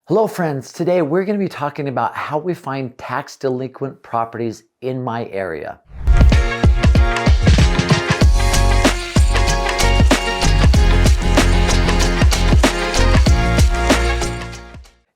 Hello friends, today we're going to be talking about how we find tax delinquent properties in my area.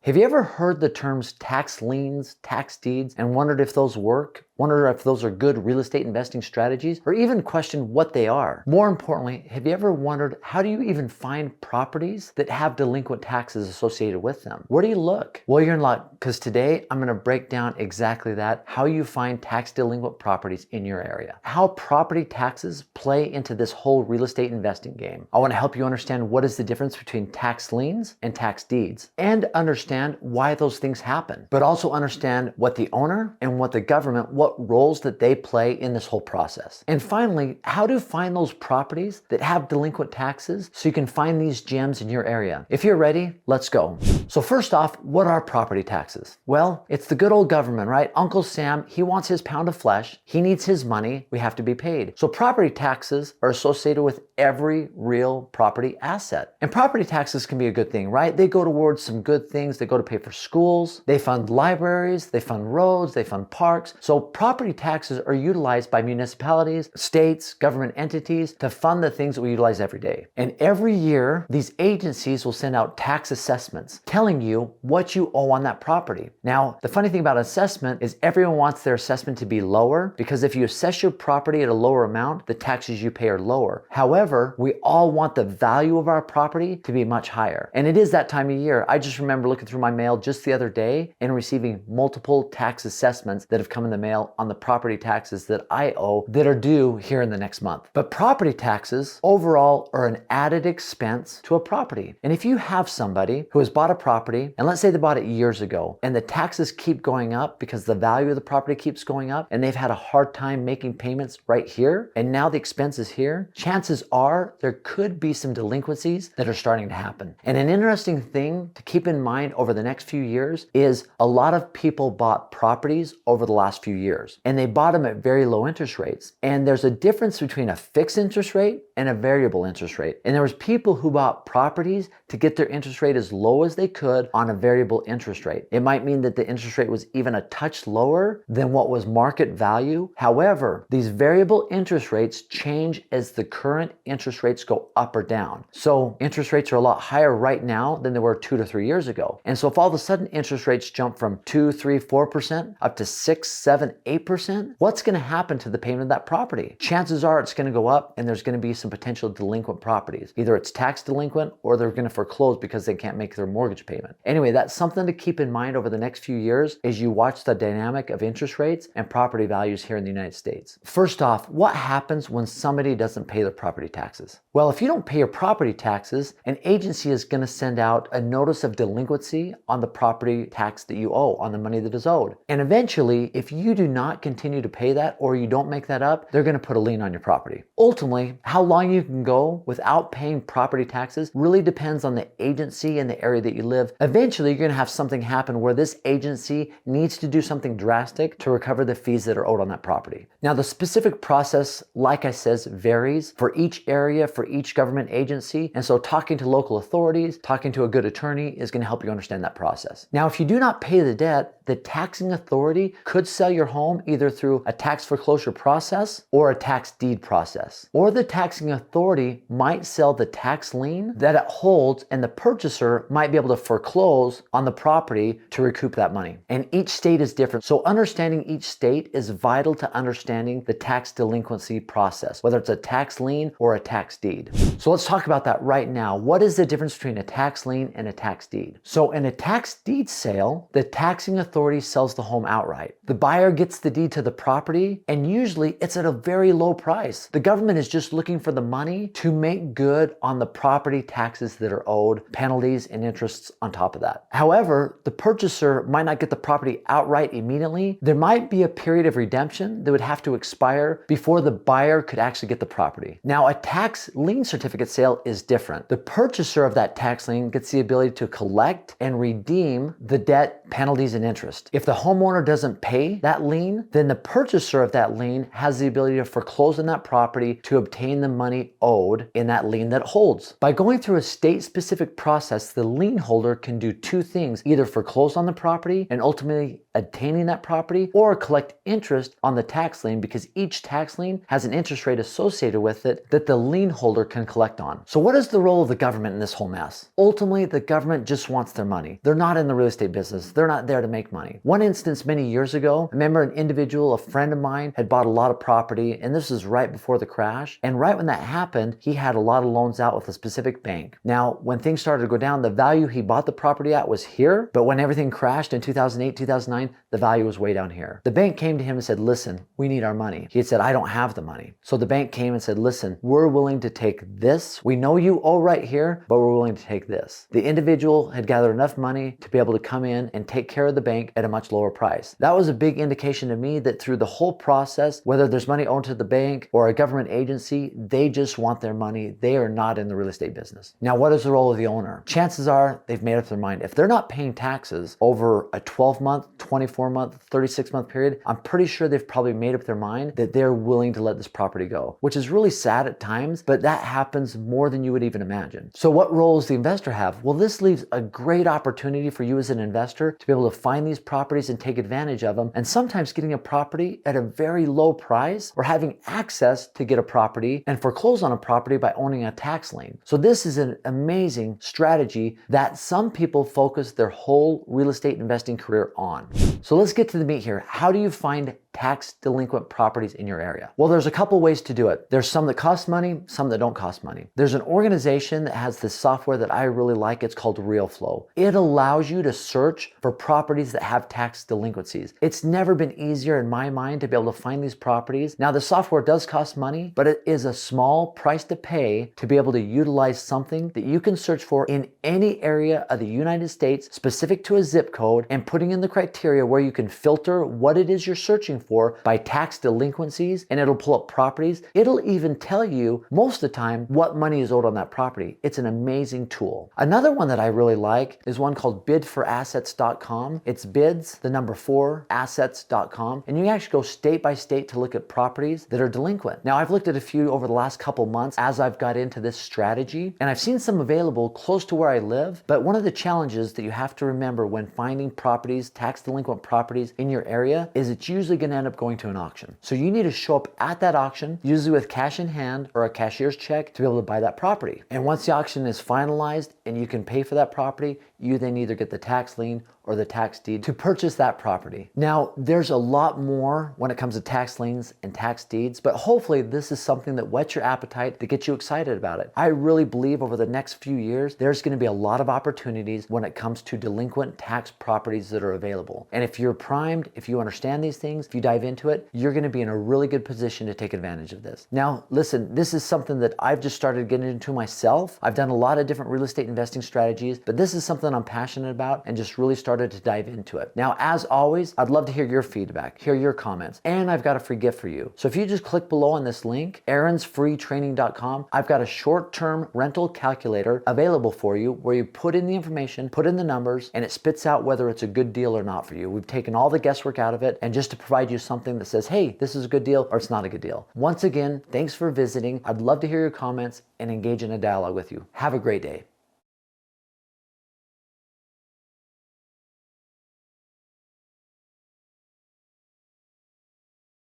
Have you ever heard the terms tax liens, tax deeds, and wondered if those work? Wonder if those are good real estate investing strategies, or even questioned what they are? More importantly, have you ever wondered how do you even find properties that have delinquent taxes associated with them? Where do you look? Well, you're in luck, because today I'm going to break down exactly that, how you find tax delinquent properties in your area, how property taxes play into this whole real estate investing game. I want to help you understand what is the difference between tax liens and tax deeds, and understand why those things happen, but also understand what the owner and what the government, what roles that they play in this whole process. And finally, how to find those properties that have delinquent taxes so you can find these gems in your area. If you're ready, let's go. So first off, what are property taxes? Well, it's the good old government, right? Uncle Sam, he wants his pound of flesh. He needs his money. We have to be paid. So property taxes are associated with every real property asset. And property taxes can be a good thing, right? They go towards some good things. They go to pay for schools. They fund libraries. They fund roads. They fund parks. So property taxes are utilized by municipalities, states, government entities to fund the things that we utilize every day. And every year, these agencies will send out tax assessments telling you what you owe on that property. Now, the funny thing about assessment is everyone wants their assessment to be lower, because if you assess your property at a lower amount, the taxes you pay are lower. However, we all want the value of our property to be much higher. And it is that time of year. I just remember looking through my mail just the other day and receiving multiple tax assessments that have come in the mail on the property taxes that I owe that are due here in the next month. But property taxes overall are an added expense to a property. And if you have somebody who has bought a property, and let's say they bought it years ago, and the taxes keep going up because the value of the property keeps going up, and they've had a hard time making payments right here, and now the expense is here, chances are there could be some delinquencies that are starting to happen. And an interesting thing to keep in mind over the next few years is a lot of people bought properties over the last few years, and they bought them at very low interest rates. And there's a difference between a fixed interest rate and a variable interest rate. And there was people who bought properties to get their interest rate as low as they could on a variable interest rate. It might mean that the interest rate was even a touch lower than what was market value. However, these variable interest rates change as the current interest rates go up or down. So interest rates are a lot higher right now than they were 2 to 3 years ago. And so if all of a sudden interest rates jump from 2, 3, 4% up to 6, 7, 8%, what's going to happen to the payment of that property? Chances are it's going to go up, and there's going to be some potential delinquent properties. Either it's tax delinquent or they're going to foreclose because they can't make their mortgage payment. Anyway, that's something to keep in mind over the next few years as you watch the dynamic of interest rates and property values here in the United States. First off, what happens when somebody doesn't pay their property taxes? Well, if you don't pay your property taxes, an agency is going to send out a notice of delinquency on the property tax that you owe, on the money that is owed. And eventually, if you do not continue to pay that, or you don't make that up, they're going to put a lien on your property. Ultimately, how long you can go without paying property taxes really depends on the agency and the area that you live. Eventually, you're going to have something happen where this agency needs to do something drastic to recover the fees that are owed on that property. Now, the specific process, like I said, varies for each area, for each government agency. And so talking to local authorities, talking to a good attorney is going to help you understand that process. Now, if you do not pay the debt, the taxing authority could sell your home either through a tax foreclosure process or a tax deed process. Or the taxing authority might sell the tax lien that it holds, and the purchaser might be able to foreclose on the property to recoup that money. And each state is different. So understanding each state is vital to understanding the tax delinquency process, whether it's a tax lien or a tax deed. So let's talk about that right now. What is the difference between a tax lien and a tax deed? So in a tax deed sale, the taxing authority sells the home outright. The buyer gets the deed to the property, and usually it's at a very low price. The government is just looking for the money to make good on the property taxes that are owed, penalties and interests on top of that. However, the purchaser might not get the property outright immediately. There might be a period of redemption that would have to expire before the buyer could actually get the property. Now, a tax lien certificate sale is different. The purchaser of that tax lien gets the ability to collect and redeem the debt, penalties, and interest. If the homeowner doesn't pay that lien, then the purchaser of that lien has the ability to foreclose on that property to obtain the money owed in that lien that it holds. By going through a state-specific process, the lien holder can do two things: either foreclose on the property and ultimately obtaining that property, or collect interest on the tax lien, because each tax lien has an interest rate associated with it that the lien holder can collect on. So what is the role of the government in this whole mess? Ultimately, the government just wants their money. They're not in the real estate business. They're not there to make money. One instance many years ago, I remember an individual, a friend of mine, had bought a lot of property, and this was right before the crash. And right when that happened, he had a lot of loans out with a specific bank. Now, when things started to go down, the value he bought the property at was here, but when everything crashed in 2008, 2009, the value was way down here. The bank came to him and said, listen, we need our money. He had said, I don't have the money. So the bank came and said, listen, we're willing to take this. We know you owe right here, but we're willing to take this. The individual had gathered enough money to be able to come in and take care of the bank at a much lower price. That was a big indication to me that through the whole process, whether there's money owed to the bank or a government agency, they just want their money. They are not in the real estate business. Now, what is the role of the owner? Chances are they've made up their mind. If they're not paying taxes over a 12-month, 24-month, 36-month period, I'm pretty sure they've probably made up their mind that they're willing to let this property go, which is really sad at times, but that happens more than you would even imagine. So what role does the investor have? Well, this leaves a great opportunity for you as an investor to be able to find these properties and take advantage of them, and sometimes getting a property at a very low price, or having access to get a property and foreclose on a property by owning a tax lien. So this is an amazing strategy that some people focus their whole real estate investing career on. So let's get to the meat here. How do you find tax delinquent properties in your area? Well, there's a couple ways to do it. There's some that cost money, some that don't cost money. There's an organization that has this software that I really like. It's called RealFlow. It allows you to search for properties that have tax delinquencies. It's never been easier in my mind to be able to find these properties. Now, the software does cost money, but it is a small price to pay to be able to utilize something that you can search for in any area of the United States, specific to a zip code, and putting in the criteria where you can filter what it is you're searching for by tax delinquencies, and it'll pull up properties. It'll even tell you most of the time what money is owed on that property. It's an amazing tool. Another one that I really like is one called bidforassets.com. It's bids, the number 4, assets.com, and you actually go state by state to look at properties that are delinquent. Now, I've looked at a few over the last couple months as I've got into this strategy, and I've seen some available close to where I live, but one of the challenges that you have to remember when finding properties, tax delinquent properties in your area, is it's usually going to end up going to an auction. So you need to show up at that auction, usually with cash in hand or a cashier's check, to be able to buy that property. And once the auction is finalized and you can pay for that property, you then either get the tax lien or the tax deed to purchase that property. Now, there's a lot more when it comes to tax liens and tax deeds, but hopefully this is something that whets your appetite, to get you excited about it. I really believe over the next few years, there's going to be a lot of opportunities when it comes to delinquent tax properties that are available. And if you're primed, if you understand these things, if you dive into it, you're going to be in a really good position to take advantage of this. Now, listen, this is something that I've just started getting into myself. I've done a lot of different real estate investing strategies, but this is something I'm passionate about and just really started to dive into it. Now, as always, I'd love to hear your feedback, hear your comments, and I've got a free gift for you. So if you just click below on this link, aaronsfreetraining.com, I've got a short-term rental calculator available for you where you put in the information, put in the numbers, and it spits out whether it's a good deal or not for you. We've taken all the guesswork out of it, and just to provide you something that says, hey, this is a good deal or it's not a good deal. Once again, thanks for visiting. I'd love to hear your comments and engage in a dialogue with you. Have a great day.